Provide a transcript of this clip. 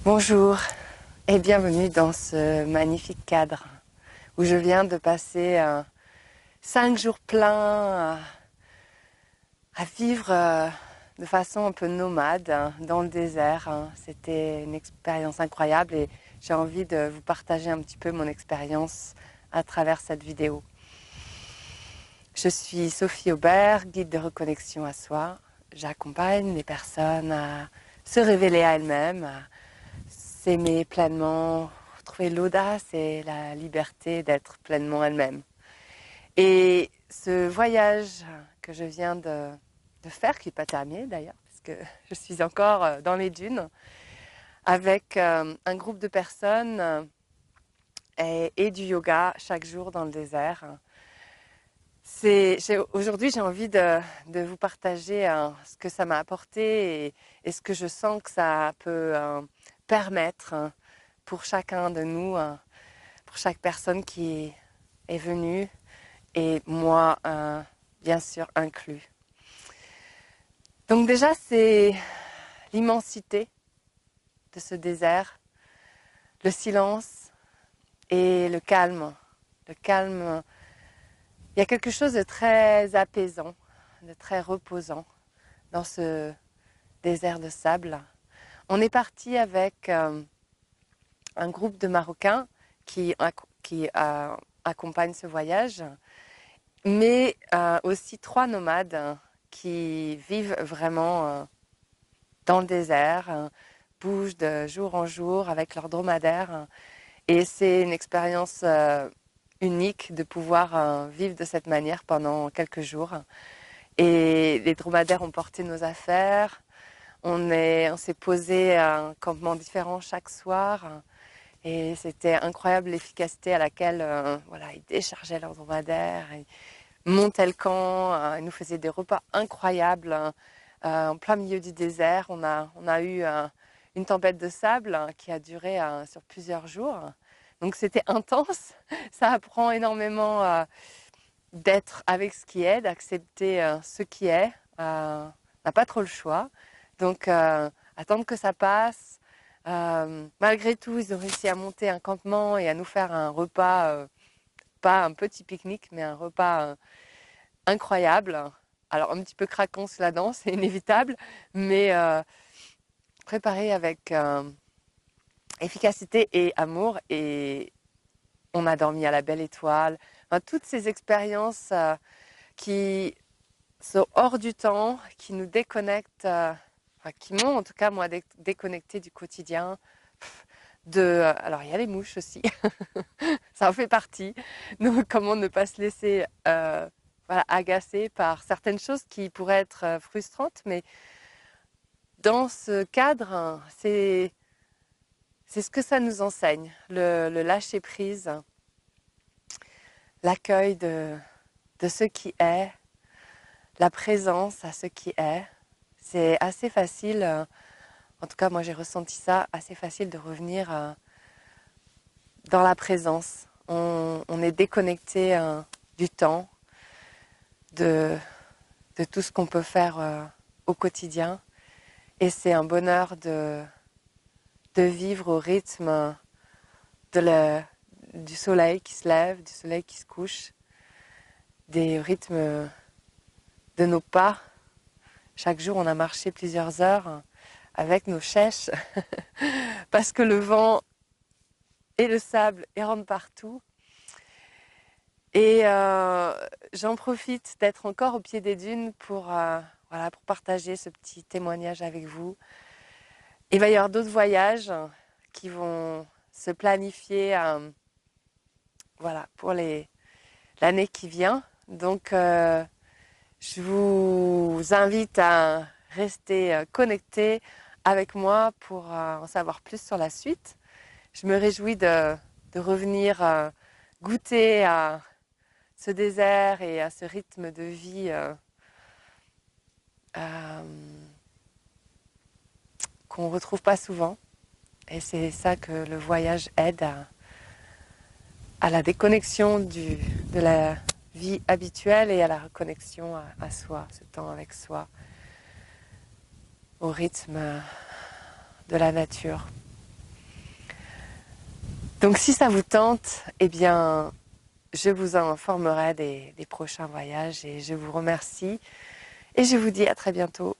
Bonjour et bienvenue dans ce magnifique cadre où je viens de passer 5 jours pleins à vivre de façon un peu nomade dans le désert. C'était une expérience incroyable et j'ai envie de vous partager un petit peu mon expérience à travers cette vidéo. Je suis Sophie Aubert, guide de reconnexion à soi. J'accompagne les personnes à se révéler à elles-mêmes, à s'aimer pleinement, trouver l'audace et la liberté d'être pleinement elle-même. Et ce voyage que je viens de faire, qui n'est pas terminé d'ailleurs, parce que je suis encore dans les dunes, avec un groupe de personnes et du yoga chaque jour dans le désert. Aujourd'hui, j'ai envie de vous partager ce que ça m'a apporté et ce que je sens que ça peut permettre pour chacun de nous, pour chaque personne qui est venue, et moi, bien sûr, inclus. Donc déjà, c'est l'immensité de ce désert, le silence et le calme. Le calme, il y a quelque chose de très apaisant, de très reposant dans ce désert de sable. On est parti avec un groupe de Marocains qui accompagnent ce voyage, mais aussi 3 nomades qui vivent vraiment dans le désert, bougent de jour en jour avec leurs dromadaires. Et c'est une expérience unique de pouvoir vivre de cette manière pendant quelques jours. Et les dromadaires ont porté nos affaires. On s'est posé à un campement différent chaque soir. Et c'était incroyable l'efficacité à laquelle ils déchargeaient leurs dromadaires, ils montaient le camp, ils nous faisaient des repas incroyables en plein milieu du désert. On a eu une tempête de sable qui a duré sur plusieurs jours. Donc c'était intense, ça apprend énormément d'être avec ce qui est, d'accepter ce qui est. On n'a pas trop le choix. Donc attendre que ça passe. Malgré tout, ils ont réussi à monter un campement et à nous faire un repas, pas un petit pique-nique, mais un repas incroyable. Alors un petit peu craquant sous la dent, c'est inévitable, mais préparé avec efficacité et amour. Et on a dormi à la belle étoile. Enfin, toutes ces expériences qui sont hors du temps, qui nous déconnectent, qui m'ont en tout cas moi déconnecté du quotidien. Alors il y a les mouches aussi, ça en fait partie. Donc comment ne pas se laisser agacer par certaines choses qui pourraient être frustrantes, mais dans ce cadre, c'est ce que ça nous enseigne, le lâcher prise, l'accueil de ce qui est, la présence à ce qui est. C'est assez facile, en tout cas moi j'ai ressenti ça, assez facile de revenir dans la présence. On est déconnecté du temps, de tout ce qu'on peut faire au quotidien. Et c'est un bonheur de vivre au rythme du soleil qui se lève, du soleil qui se couche, des rythmes de nos pas. Chaque jour, on a marché plusieurs heures avec nos chèches parce que le vent et le sable errent partout. Et j'en profite d'être encore au pied des dunes pour partager ce petit témoignage avec vous. Il va y avoir d'autres voyages qui vont se planifier pour l'année qui vient. Donc, je vous invite à rester connectés avec moi pour en savoir plus sur la suite. Je me réjouis de revenir goûter à ce désert et à ce rythme de vie qu'on ne retrouve pas souvent. Et c'est ça que le voyage aide à la déconnexion de la vie habituelle et à la reconnexion à soi, ce temps avec soi, au rythme de la nature. Donc si ça vous tente, eh bien, je vous informerai des prochains voyages et je vous remercie et je vous dis à très bientôt.